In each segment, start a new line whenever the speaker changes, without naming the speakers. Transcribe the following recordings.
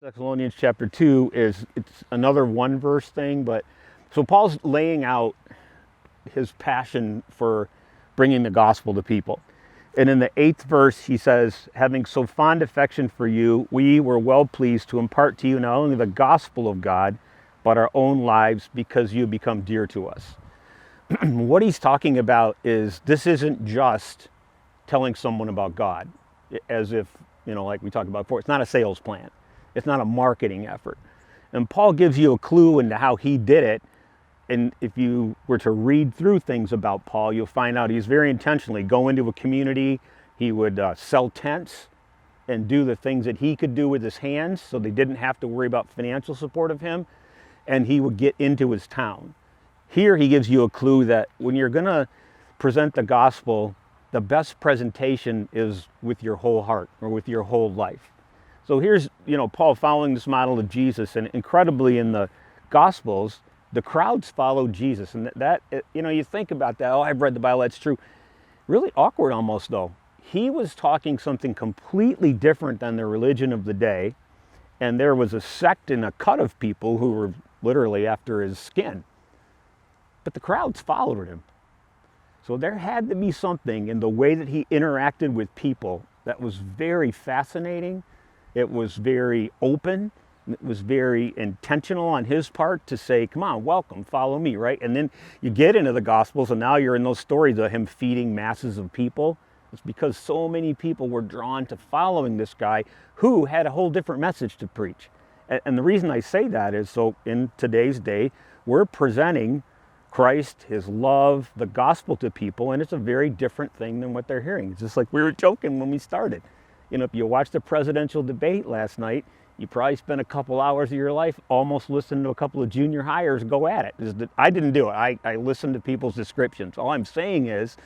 Thessalonians chapter 2 it's another one verse thing, but so Paul's laying out his passion for bringing the gospel to people. And in the 8th verse, he says, having so fond affection for you, we were well pleased to impart to you not only the gospel of God, but our own lives because you become dear to us. What he's talking about is this isn't just telling someone about God as if, like we talked about before, it's not a sales plan. It's not a marketing effort. And Paul gives you a clue into how he did it. And if you were to read through things about Paul, you'll find out he's very intentionally go into a community. He would sell tents and do the things that he could do with his hands so they didn't have to worry about financial support of him. And he would get into his town. Here he gives you a clue that when you're going to present the gospel, the best presentation is with your whole heart or with your whole life. So here's, Paul following this model of Jesus, and incredibly in the Gospels, the crowds followed Jesus. And that you think about that, oh, I've read the Bible, that's true. Really awkward almost though. He was talking something completely different than the religion of the day, and there was a sect and a cut of people who were literally after his skin. But the crowds followed him. So there had to be something in the way that he interacted with people that was very fascinating. It was very open. It was very intentional on his part to say, come on, welcome, follow me, right? And then you get into the Gospels, and now you're in those stories of him feeding masses of people. It's because so many people were drawn to following this guy who had a whole different message to preach. And the reason I say that is so in today's day, we're presenting Christ, his love, the gospel to people, and it's a very different thing than what they're hearing. It's just like we were joking when we started. If you watched the presidential debate last night, you probably spent a couple hours of your life almost listening to a couple of junior hires go at it. I didn't do it. I listened to people's descriptions. All I'm saying is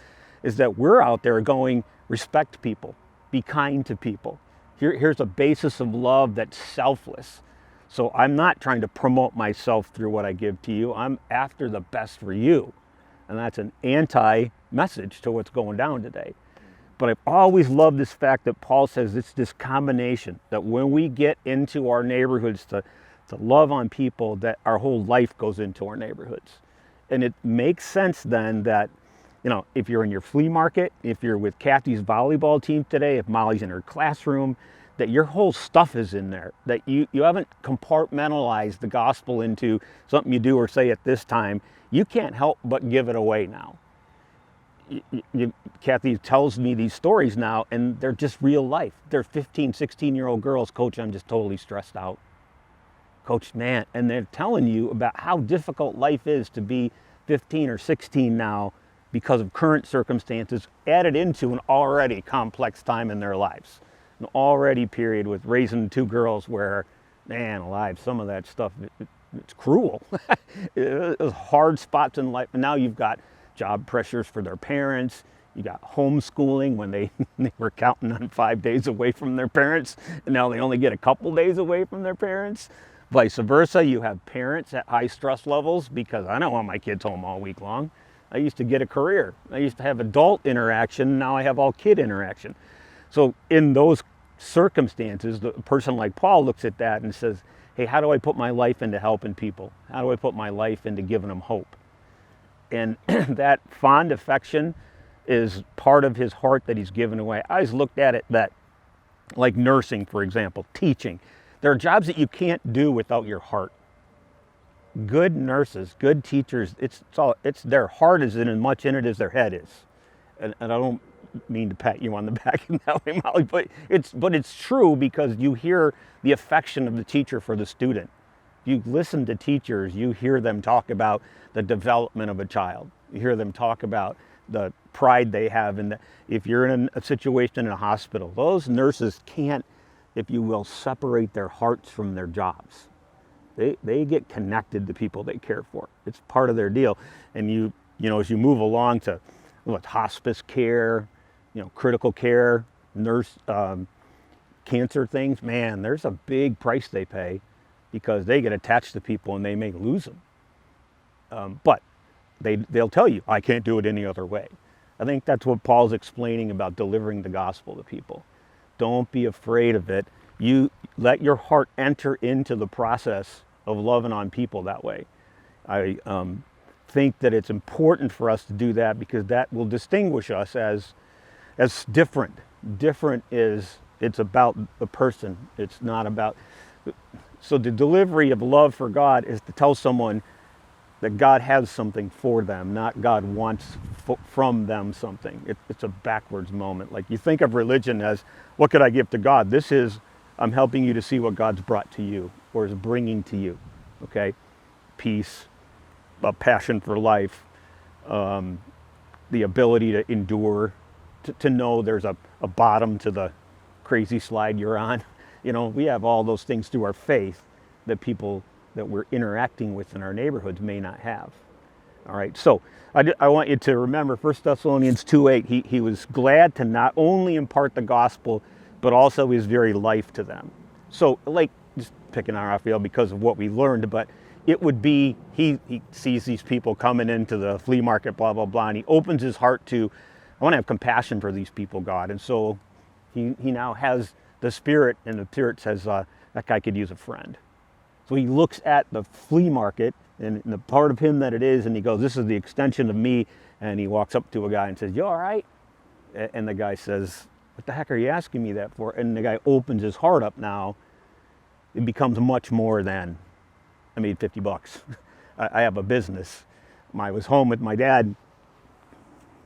that we're out there going, respect people, be kind to people. Here's a basis of love that's selfless. So I'm not trying to promote myself through what I give to you. I'm after the best for you. And that's an anti-message to what's going down today. But I've always loved this fact that Paul says it's this combination that when we get into our neighborhoods to love on people, that our whole life goes into our neighborhoods. And it makes sense then that, if you're in your flea market, if you're with Kathy's volleyball team today, if Molly's in her classroom, that your whole stuff is in there, that you haven't compartmentalized the gospel into something you do or say at this time. You can't help but give it away now. Kathy tells me these stories now, and they're just real life. They're 15, 16-year-old girls, Coach, I'm just totally stressed out. Coach, man, and they're telling you about how difficult life is to be 15 or 16 now because of current circumstances added into an already complex time in their lives. An already period with raising 2 girls where, man alive, some of that stuff, it's cruel. It was hard spots in life, and now you've got job pressures for their parents. You got homeschooling when they were counting on 5 days away from their parents, and now they only get a couple days away from their parents. Vice versa, you have parents at high stress levels because I don't want my kids home all week long. I used to get a career. I used to have adult interaction. Now I have all kid interaction. So in those circumstances, the person like Paul looks at that and says, hey, how do I put my life into helping people? How do I put my life into giving them hope? And that fond affection is part of his heart that he's given away. I always looked at it that, like nursing, for example, teaching. There are jobs that you can't do without your heart. Good nurses, good teachers, it's their heart is in as much in it as their head is. And I don't mean to pat you on the back in that way, Molly, but it's true because you hear the affection of the teacher for the student. You listen to teachers, you hear them talk about the development of a child. You hear them talk about the pride they have in if you're in a situation in a hospital, those nurses can't, if you will, separate their hearts from their jobs. They get connected to people they care for. It's part of their deal. And you as you move along to hospice care, critical care, nurse, cancer things, man, there's a big price they pay because they get attached to people and they may lose them. But they'll tell you, I can't do it any other way. I think that's what Paul's explaining about delivering the gospel to people. Don't be afraid of it. You let your heart enter into the process of loving on people that way. I think that it's important for us to do that because that will distinguish us as different. Different is, it's about the person. It's not about, so the delivery of love for God is to tell someone that God has something for them, not God wants from them something. It's a backwards moment. Like you think of religion as, what could I give to God? This is, I'm helping you to see what God's brought to you or is bringing to you, okay? Peace, a passion for life, the ability to endure, to know there's a bottom to the crazy slide you're on. You know, we have all those things through our faith that people that we're interacting with in our neighborhoods may not have. All right, so I want you to remember 1 Thessalonians 2:8, he was glad to not only impart the gospel, but also his very life to them. So, like, just picking on Raphael because of what we learned, but it would be, he sees these people coming into the flea market, blah, blah, blah, and he opens his heart to, I want to have compassion for these people, God. And so he now has the Spirit, and the Spirit says, that guy could use a friend. So he looks at the flea market and the part of him that it is, and he goes, this is the extension of me. And he walks up to a guy and says, you all right? And the guy says, what the heck are you asking me that for? And the guy opens his heart up now. It becomes much more than, I made $50. I have a business. I was home with my dad,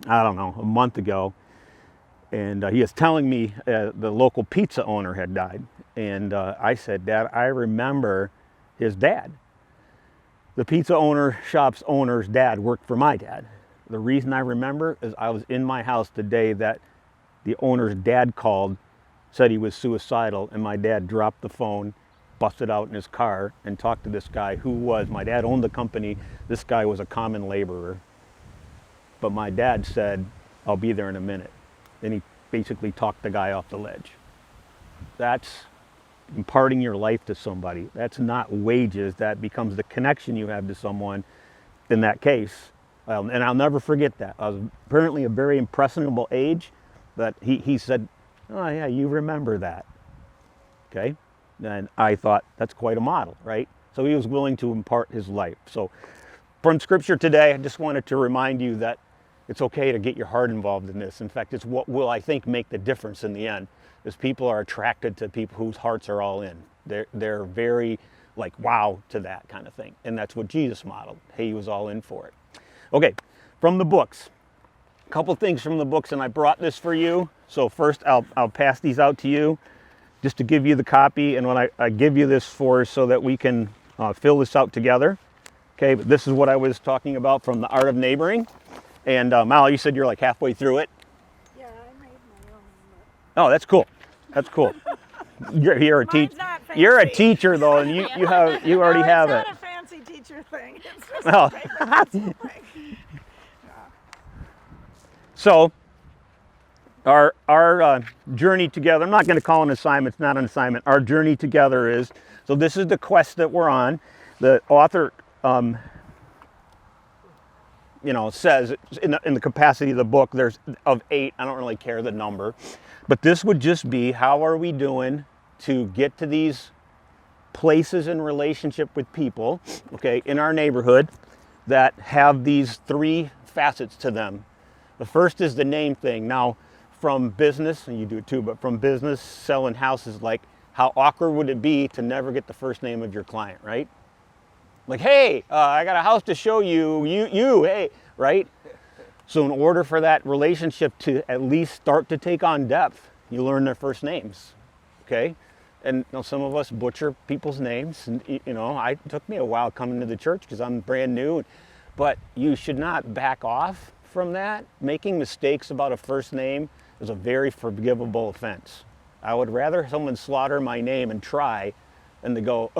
I don't know, a month ago. And he was telling me the local pizza owner had died. And I said, Dad, I remember his dad. The pizza shop's owner's dad worked for my dad. The reason I remember is I was in my house the day that the owner's dad called, said he was suicidal, and my dad dropped the phone, busted out in his car, and talked to this guy who was, my dad owned the company, this guy was a common laborer. But my dad said, I'll be there in a minute. And he basically talked the guy off the ledge. That's imparting your life to somebody. That's not wages. That becomes the connection you have to someone in that case. And I'll never forget that. I was apparently a very impressionable age, but he said, oh yeah, you remember that. Okay? And I thought, that's quite a model, right? So he was willing to impart his life. So from Scripture today, I just wanted to remind you that it's okay to get your heart involved in this. In fact, it's what will, I think, make the difference in the end, is people are attracted to people whose hearts are all in. They're very, like, wow to that kind of thing. And that's what Jesus modeled. He was all in for it. Okay, from the books. A couple things from the books, and I brought this for you. So first, I'll pass these out to you, just to give you the copy. And when I give you this so that we can fill this out together. Okay, but this is what I was talking about from The Art of Neighboring. And Mal, you said you're like halfway through it?
Yeah, I made my own. But...
Oh, that's cool. That's cool. You're a teacher. You're a teacher though, and you already have it.
It's not a fancy teacher thing. It's just
Oh.
a paper pencil thing. Yeah.
So our journey together, I'm not going to call it an assignment, it's not an assignment. Our journey together is, so this is the quest that we're on. The author says in the capacity of the book, there's of 8, I don't really care the number, but this would just be, how are we doing to get to these places in relationship with people, okay, in our neighborhood that have these 3 facets to them. The first is the name thing. Now, from business, and you do it too, but from business, selling houses, like, how awkward would it be to never get the first name of your client, right? Like, hey, I got a house to show you, hey, right? So in order for that relationship to at least start to take on depth, you learn their first names, okay? And some of us butcher people's names, and it took me a while coming to the church because I'm brand new, but you should not back off from that. Making mistakes about a first name is a very forgivable offense. I would rather someone slaughter my name and try and they go,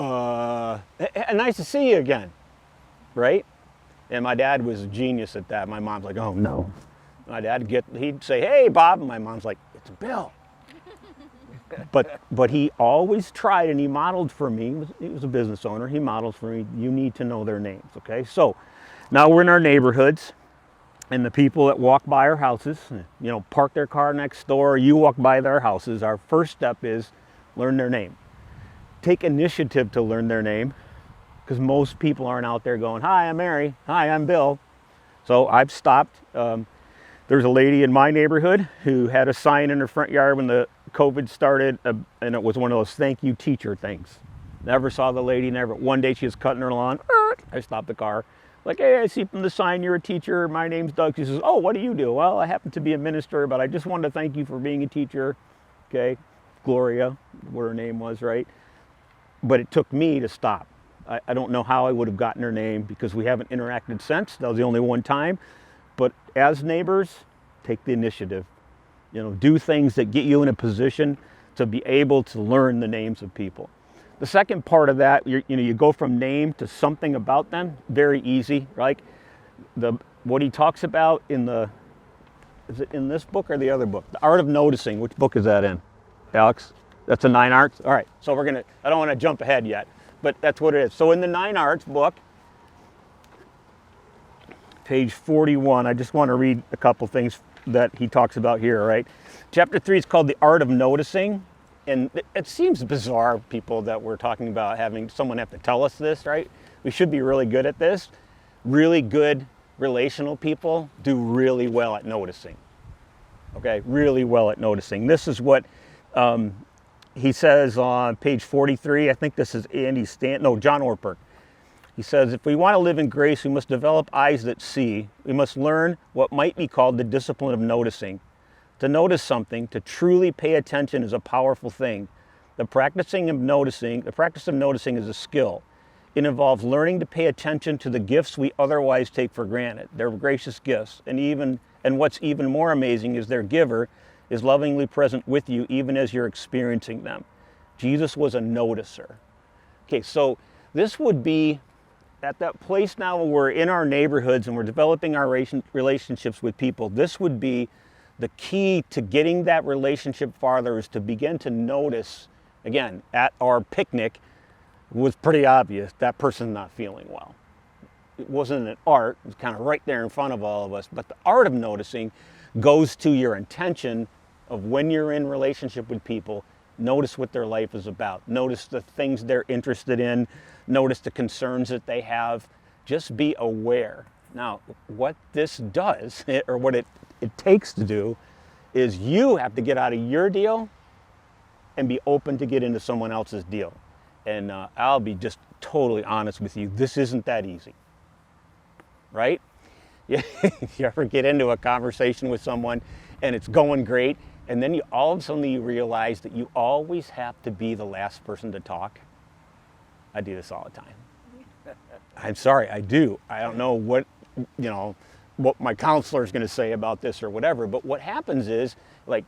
nice to see you again, right? And my dad was a genius at that. My mom's like, oh no. My dad he'd say, hey, Bob, and my mom's like, it's Bill. But he always tried, and he modeled for me. He was a business owner. He modeled for me, you need to know their names, okay? So now we're in our neighborhoods, and the people that walk by our houses, park their car next door, you walk by their houses, our first step is, Learn their name. Take initiative to learn their name, because most people aren't out there going, hi, I'm Mary. Hi, I'm Bill. So I've stopped. There's a lady in my neighborhood who had a sign in her front yard when the COVID started, and it was one of those thank you teacher things. Never saw the lady, never. One day she was cutting her lawn. I stopped the car. Like, hey, I see from the sign you're a teacher. My name's Doug. She says, oh, what do you do? Well, I happen to be a minister, but I just wanted to thank you for being a teacher. Okay, Gloria, what her name was, right? But it took me to stop. I don't know how I would have gotten her name because we haven't interacted since. That was the only one time. But as neighbors, take the initiative. You know, do things that get you in a position to be able to learn the names of people. The second part of that, you go from name to something about them. Very easy, right? What he talks about is it in this book or the other book? The Art of Noticing. Which book is that in, Alex? That's a 9 Arts? All right, so I don't want to jump ahead yet, but that's what it is. So in the 9 Arts book, page 41, I just want to read a couple things that he talks about here, right? Chapter 3 is called The Art of Noticing. And it seems bizarre, people, that we're talking about having someone have to tell us this, right? We should be really good at this. Really good relational people do really well at noticing. Okay, really well at noticing. This is what he says on page 43. I think this is John Ortberg. He says, if we want to live in grace, we must develop eyes that see. We must learn what might be called the discipline of noticing. To notice something, to truly pay attention, is a powerful thing. The practice of noticing is a skill. It involves learning to pay attention to the gifts we otherwise take for granted. They're gracious gifts, and what's even more amazing is their giver is lovingly present with you even as you're experiencing them. Jesus was a noticer. Okay, so this would be at that place now where we're in our neighborhoods and we're developing our relationships with people. This would be the key to getting that relationship farther, is to begin to notice. Again, at our picnic, it was pretty obvious that person's not feeling well. It wasn't an art, it was kind of right there in front of all of us, but the art of noticing goes to your intention of when you're in relationship with people. Notice what their life is about. Notice the things they're interested in. Notice the concerns that they have. Just be aware. Now, what this does, or what it takes to do, is you have to get out of your deal and be open to get into someone else's deal. And I'll be just totally honest with you, this isn't that easy, right? You ever get into a conversation with someone and it's going great, and then all of a sudden you realize that you always have to be the last person to talk? I do this all the time. I'm sorry, I do. I don't know what my counselor is going to say about this or whatever, but what happens is, like,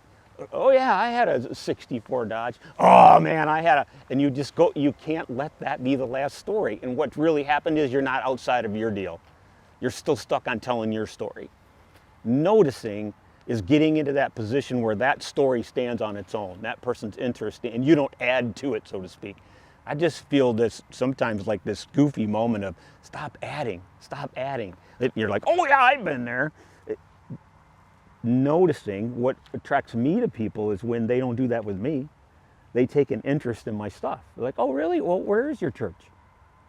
oh yeah, I had a 64 Dodge. Oh man, and you can't let that be the last story. And what really happened is you're not outside of your deal. You're still stuck on telling your story. Noticing is getting into that position where that story stands on its own, that person's interest, and you don't add to it, so to speak. I just feel this sometimes, like this goofy moment of stop adding. You're like, oh yeah, I've been there. Noticing, what attracts me to people is when they don't do that with me. They take an interest in my stuff. They're like, oh really? Well, where is your church?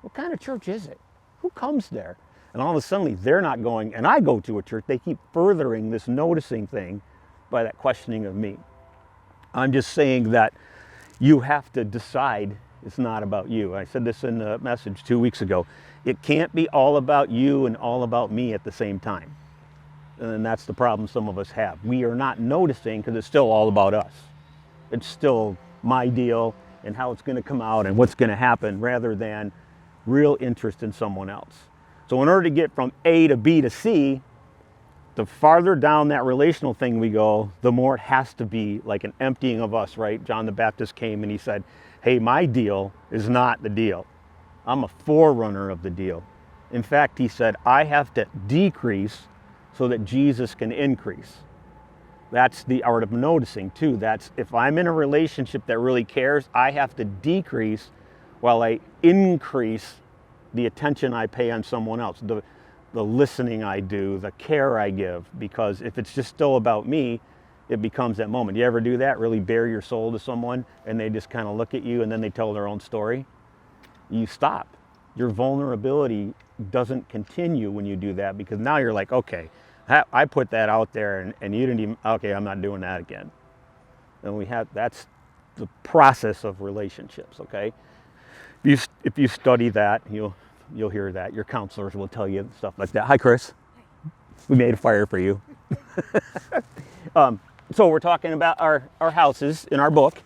What kind of church is it? Who comes there? And all of a sudden they're not going, and I go to a church. They keep furthering this noticing thing by that questioning of me. I'm just saying that you have to decide it's not about you. I said this in the message 2 weeks ago. It can't be all about you and all about me at the same time. And that's the problem some of us have. We are not noticing because it's still all about us. It's still my deal and how it's going to come out and what's going to happen, rather than real interest in someone else. So in order to get from A to B to C, the farther down that relational thing we go, the more it has to be like an emptying of us, right? John the Baptist came and he said, hey, my deal is not the deal. I'm a forerunner of the deal. In fact, he said, I have to decrease so that Jesus can increase. That's the art of noticing too. That's, if I'm in a relationship that really cares, I have to decrease while I increase the attention I pay on someone else, the listening I do, the care I give. Because if it's just still about me, it becomes that moment. You ever do that? Really bare your soul to someone and they just kind of look at you and then they tell their own story? You stop. Your vulnerability doesn't continue when you do that, because now you're like, okay, I put that out there and you didn't even, okay, I'm not doing that again. And that's the process of relationships, okay? If you study that, you'll hear that. Your counselors will tell you stuff like that. Hi, Chris. We made a fire for you. So we're talking about our houses in our book.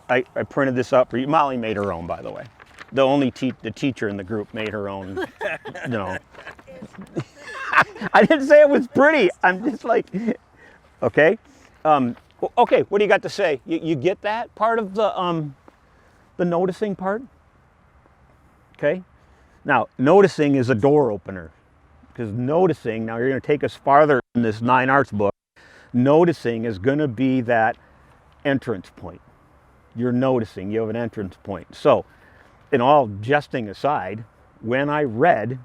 I printed this up for you. Molly made her own, by the way. The teacher in the group made her own, you know. I didn't say it was pretty. I'm just like, okay. Okay, what do you got to say? You get that part of the noticing part? Okay. Now, noticing is a door opener. Because noticing, now you're going to take us farther in this 9 Arts book. Noticing is going to be that entrance point. You're noticing, you have an entrance point. So, in all jesting aside, when I read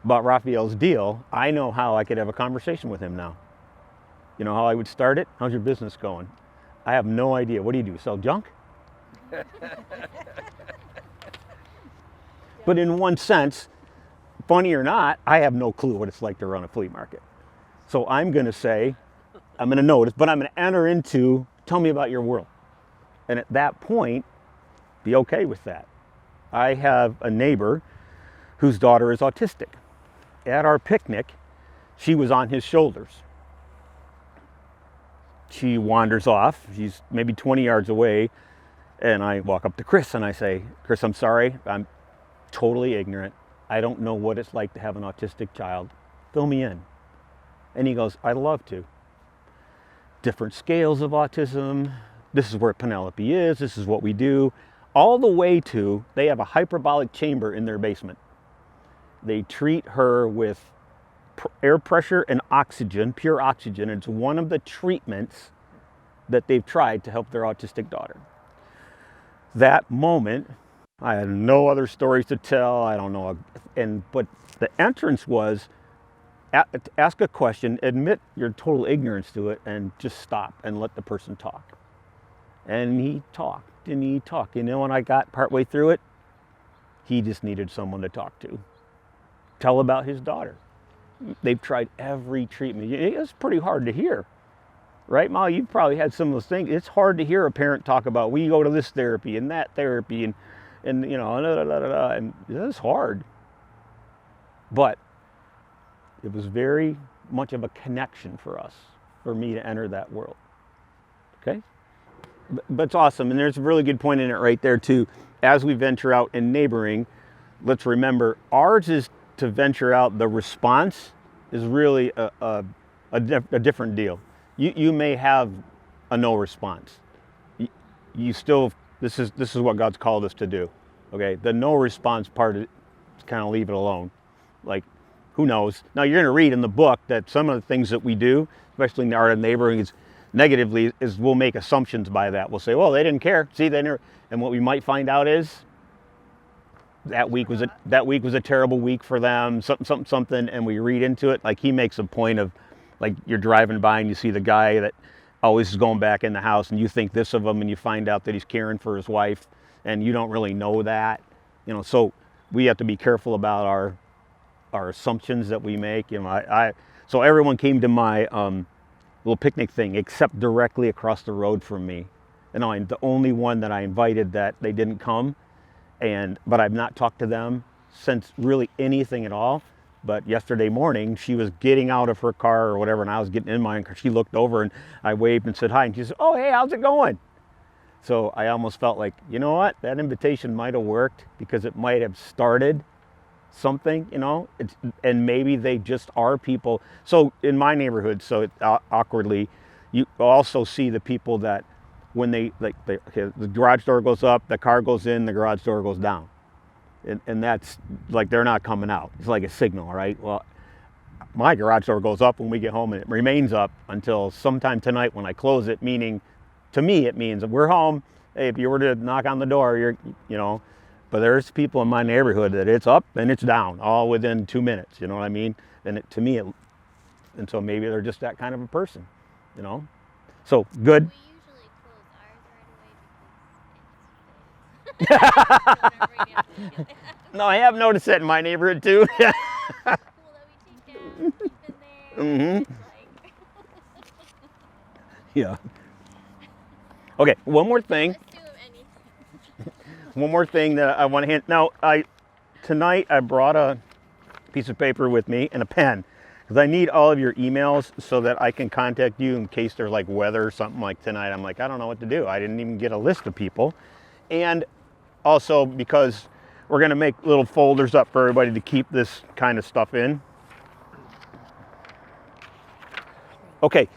about Raphael's deal, I know how I could have a conversation with him now. You know how I would start it? How's your business going? I have no idea. What do you do? Sell junk? But in one sense, funny or not, I have no clue what it's like to run a flea market. So I'm going to say, I'm going to notice, but I'm going to enter into, tell me about your world. And at that point, be okay with that. I have a neighbor whose daughter is autistic. At our picnic, she was on his shoulders. She wanders off. She's maybe 20 yards away. And I walk up to Chris and I say, Chris, I'm sorry. I'm totally ignorant. I don't know what it's like to have an autistic child. Fill me in. And he goes, I'd love to. Different scales of autism. This is where Penelope is. This is what we do. All the way to, they have a hyperbolic chamber in their basement. They treat her with air pressure and oxygen, pure oxygen. It's one of the treatments that they've tried to help their autistic daughter. That moment, I had no other stories to tell. I don't know. But the entrance was, ask a question, admit your total ignorance to it, and just stop and let the person talk. And he talked and he talked. You know, when I got partway through it, he just needed someone to talk to. Tell about his daughter. They've tried every treatment. It's pretty hard to hear, right, Molly? You've probably had some of those things. It's hard to hear a parent talk about, we go to this therapy and that therapy and you know, and it's hard. But it was very much of a connection for us, for me to enter that world. Okay? But it's awesome, and there's a really good point in it right there too. As we venture out in neighboring, let's remember ours is to venture out. The response is really a different deal. You may have a no response. You still, this is what God's called us to do. Okay, the no response part is kind of leave it alone. Like, who knows? Now you're going to read in the book that some of the things that we do, especially in our neighboring, is negatively, is we'll make assumptions by that. We'll say, well, they didn't care. See, they never. And what we might find out is that week was a terrible week for them. Something, and we read into it. Like he makes a point of, like you're driving by and you see the guy that always is going back in the house, and you think this of him, and you find out that he's caring for his wife, and you don't really know that. You know, so we have to be careful about our assumptions that we make. You know, so everyone came to my little picnic thing except directly across the road from me, and I'm the only one that I invited that they didn't come, but I've not talked to them since really anything at all. But yesterday morning she was getting out of her car or whatever, and I was getting in mine. She looked over and I waved and said hi, and she said, oh hey, how's it going? So I almost felt like, you know what, that invitation might have worked, because it might have started something, you know. And maybe they just are people. So in my neighborhood, so awkwardly, you also see the people that when the garage door goes up, the car goes in, the garage door goes down, and that's like they're not coming out. It's like a signal, right? Well, my garage door goes up when we get home, and it remains up until sometime tonight when I close it, meaning to me it means we're home. Hey, if you were to knock on the door, you know. But there's people in my neighborhood that it's up and it's down all within 2 minutes, you know what I mean? And to me, and so maybe they're just that kind of a person, you know? So good.
We usually close ours right away because it's whenever we have to look at it.
No, I have noticed that in my neighborhood too.
Yeah, it's cool that we take down, keep in there.
Mhm.
It's like
Yeah. Okay, one more thing.
let's do anything.
One more thing that I want to hand. Now, tonight I brought a piece of paper with me and a pen because I need all of your emails so that I can contact you in case there's like weather or something like tonight. I'm like, I don't know what to do. I didn't even get a list of people. And also because we're going to make little folders up for everybody to keep this kind of stuff in. Okay,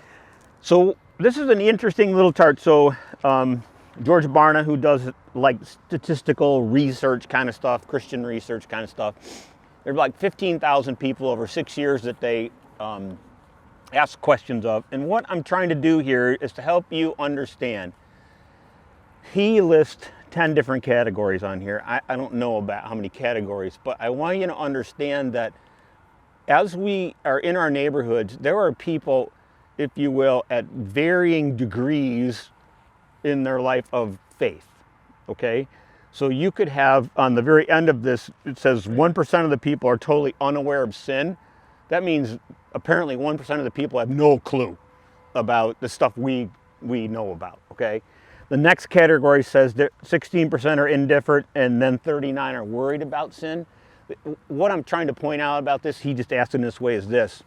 so this is an interesting little chart. So George Barna, who does like statistical research kind of stuff, Christian research kind of stuff, there's like 15,000 people over 6 years that they ask questions of. And what I'm trying to do here is to help you understand. He lists 10 different categories on here. I don't know about how many categories, but I want you to understand that as we are in our neighborhoods, there are people, if you will, at varying degrees in their life of faith, okay? So you could have, on the very end of this, it says 1% of the people are totally unaware of sin. That means apparently 1% of the people have no clue about the stuff we know about, okay? The next category says that 16% are indifferent and then 39 are worried about sin. What I'm trying to point out about this, he just asked in this way, is this.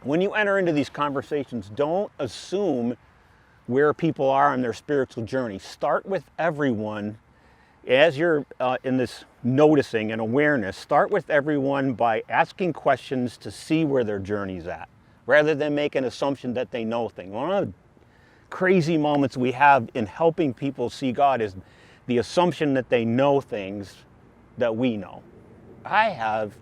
When you enter into these conversations, don't assume where people are on their spiritual journey. Start with everyone. As you're in this noticing and awareness, start with everyone by asking questions to see where their journey's at, rather than make an assumption that they know things. One of the crazy moments we have in helping people see God is the assumption that they know things that we know. I have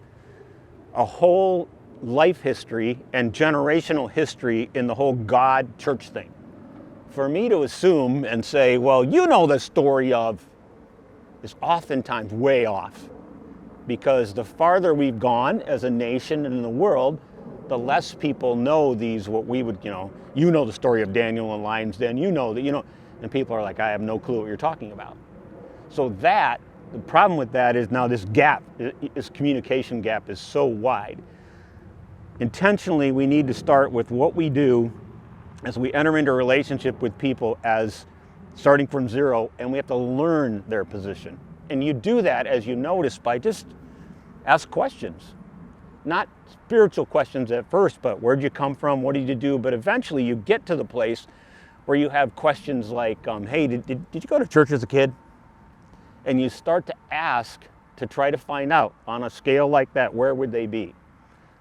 a whole life history and generational history in the whole God church thing. For me to assume and say, well, you know the story of, is oftentimes way off, because the farther we've gone as a nation and in the world, the less people know these, what we would, you know the story of Daniel and Lion's Den, you know that, and people are like, I have no clue what you're talking about. So the problem with that is now this gap, this communication gap is so wide. Intentionally, we need to start with what we do as we enter into a relationship with people as starting from zero, and we have to learn their position. And you do that, as you notice, by just ask questions. Not spiritual questions at first, but where'd you come from, what did you do? But eventually you get to the place where you have questions like, hey, did you go to church as a kid? And you start to ask to try to find out, on a scale like that, where would they be?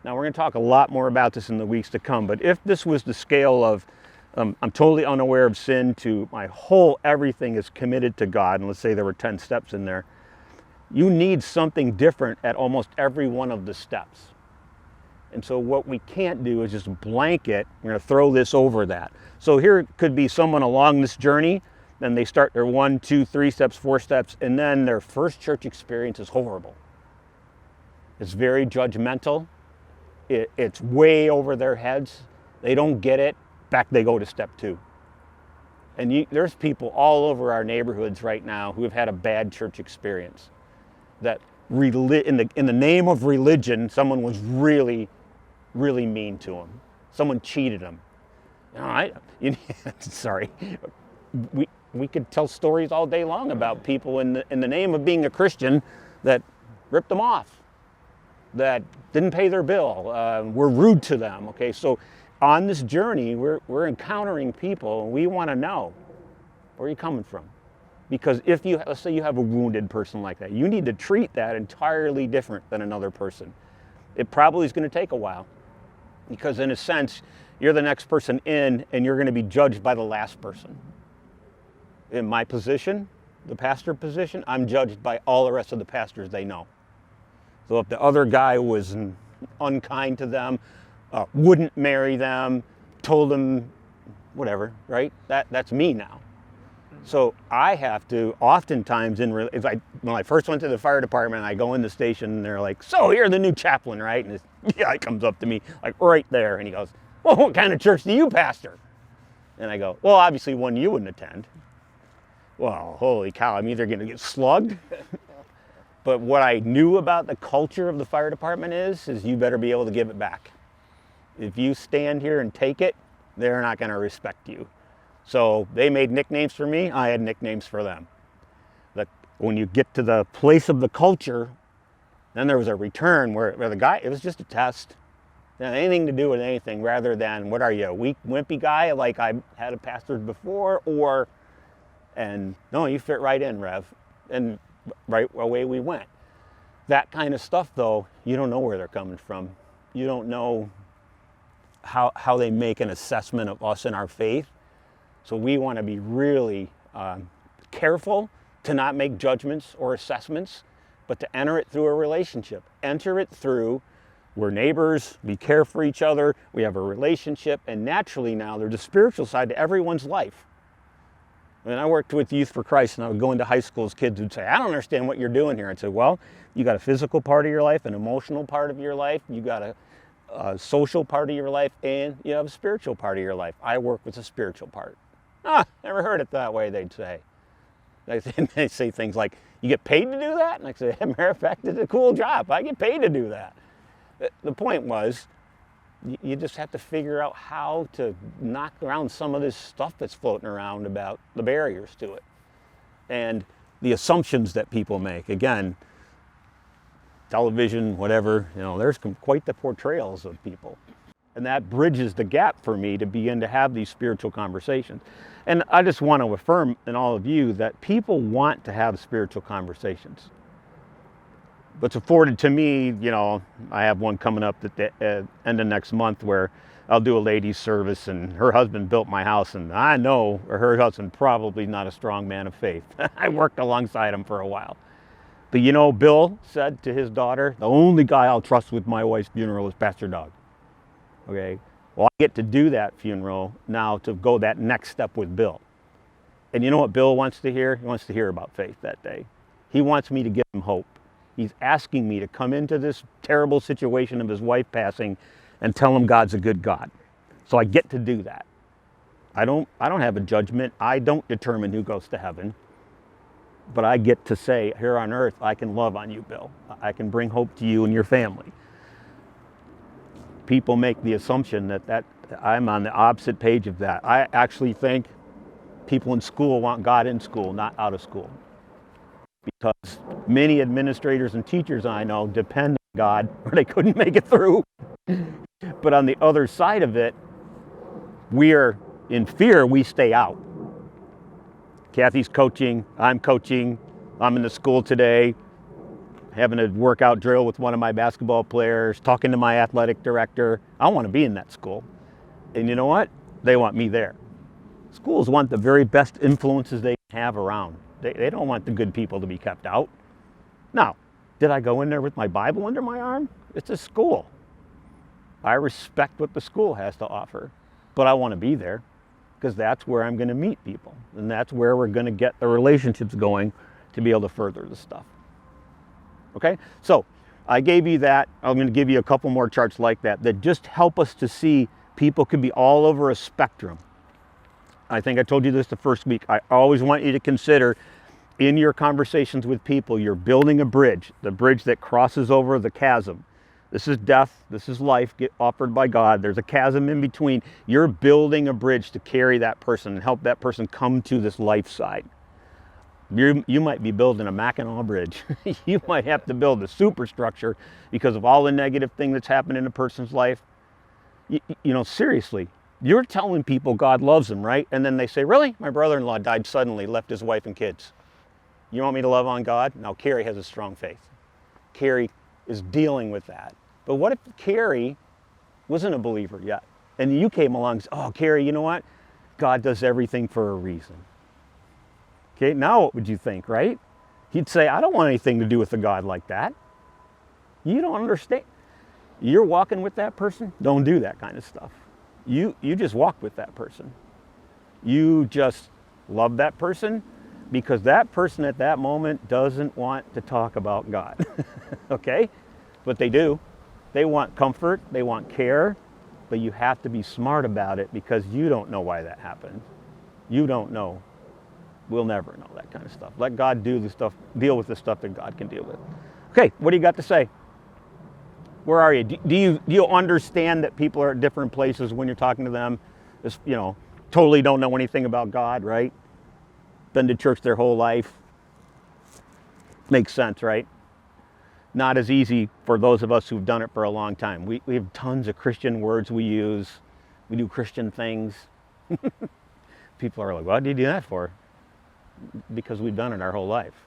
Now, we're going to talk a lot more about this in the weeks to come, but if this was the scale of I'm totally unaware of sin to my whole everything is committed to God, and let's say there were 10 steps in there, you need something different at almost every one of the steps. And so what we can't do is just blanket, we're going to throw this over that. So here could be someone along this journey, then they start their 1, 2, 3 steps, 4 steps, and then their first church experience is horrible. It's very judgmental. It's way over their heads. They don't get it. Back they go to step 2. And there's people all over our neighborhoods right now who have had a bad church experience. That in the name of religion, someone was really, really mean to them. Someone cheated them. Sorry. We could tell stories all day long about people in the name of being a Christian that ripped them off, that didn't pay their bill, were rude to them. Okay, so on this journey, we're encountering people, and we want to know, where are you coming from? Because let's say you have a wounded person like that, you need to treat that entirely different than another person. It probably is going to take a while, because in a sense, you're the next person in, and you're going to be judged by the last person. In my position, the pastor position, I'm judged by all the rest of the pastors they know. So if the other guy was unkind to them, wouldn't marry them, told them whatever, right? That's me now. So I have to oftentimes, when I first went to the fire department, I go in the station and they're like, so you're the new chaplain, right? And this guy comes up to me like right there and he goes, well, what kind of church do you pastor? And I go, well, obviously one you wouldn't attend. Well, holy cow, I'm either going to get slugged. But what I knew about the culture of the fire department is you better be able to give it back. If you stand here and take it, they're not going to respect you. So they made nicknames for me, I had nicknames for them. When you get to the place of the culture, then there was a return where the guy, it was just a test. It had anything to do with anything rather than, what are you, a weak, wimpy guy like I had a pastor before, and no, you fit right in, Rev. And right away we went. That kind of stuff, though, you don't know where they're coming from. You don't know how they make an assessment of us and our faith. So we want to be really careful to not make judgments or assessments, but to enter it through a relationship. Enter it through, we're neighbors, we care for each other, we have a relationship, and naturally now there's a spiritual side to everyone's life. When I worked with Youth for Christ and I would go into high schools, kids would say, I don't understand what you're doing here. I'd say, well, you got a physical part of your life, an emotional part of your life, you got a social part of your life, and you have a spiritual part of your life. I work with the spiritual part. Never heard it that way, they'd say. They say things like, you get paid to do that? And I say, as a matter of fact, it's a cool job. I get paid to do that. The point was, you just have to figure out how to knock around some of this stuff that's floating around about the barriers to it. And the assumptions that people make. Again, television, whatever, there's quite the portrayals of people. And that bridges the gap for me to begin to have these spiritual conversations. And I just want to affirm in all of you that people want to have spiritual conversations. What's afforded to me, I have one coming up at the end of next month where I'll do a ladies' service, and her husband built my house, and I know her husband probably not a strong man of faith. I worked alongside him for a while. But Bill said to his daughter, the only guy I'll trust with my wife's funeral is Pastor Doug. Okay, well, I get to do that funeral now to go that next step with Bill. And you know what Bill wants to hear? He wants to hear about faith that day. He wants me to give him hope. He's asking me to come into this terrible situation of his wife passing and tell him God's a good God. So I get to do that. I don't have a judgment. I don't determine who goes to heaven. But I get to say, here on earth, I can love on you, Bill. I can bring hope to you and your family. People make the assumption that I'm on the opposite page of that. I actually think people in school want God in school, not out of school. Because many administrators and teachers I know depend on God or they couldn't make it through. But on the other side of it, we're in fear, we stay out. Kathy's coaching, I'm coaching, I'm in the school today, having a workout drill with one of my basketball players, talking to my athletic director. I want to be in that school. And you know what? They want me there. Schools want the very best influences they have around. They don't want the good people to be kept out. Now, did I go in there with my Bible under my arm? It's a school. I respect what the school has to offer, but I want to be there because that's where I'm going to meet people. And that's where we're going to get the relationships going to be able to further the stuff. Okay, so I gave you that. I'm going to give you a couple more charts like that just help us to see people could be all over a spectrum. I think I told you this the first week. I always want you to consider in your conversations with people, you're building a bridge, the bridge that crosses over the chasm. This is death, this is life offered by God. There's a chasm in between. You're building a bridge to carry that person and help that person come to this life side. You might be building a Mackinac Bridge. You might have to build a superstructure because of all the negative thing that's happened in a person's life. Seriously, you're telling people God loves them, right? And then they say, really? My brother-in-law died suddenly, left his wife and kids. You want me to love on God? Now, Carrie has a strong faith. Carrie is dealing with that. But what if Carrie wasn't a believer yet? And you came along and said, oh, Carrie, you know what? God does everything for a reason. Okay, now what would you think, right? He'd say, I don't want anything to do with a God like that. You don't understand. You're walking with that person, don't do that kind of stuff. You just walk with that person. You just love that person because that person at that moment doesn't want to talk about God. Okay? But they do. They want comfort, they want care, but you have to be smart about it because you don't know why that happened. You don't know. We'll never know that kind of stuff. Let God do the stuff, deal with the stuff that God can deal with. Okay, what do you got to say? Where are you? Do you understand that people are at different places when you're talking to them? Just, totally don't know anything about God, right? Been to church their whole life. Makes sense, right? Not as easy for those of us who've done it for a long time. We have tons of Christian words we use. We do Christian things. People are like, what do you do that for? Because we've done it our whole life.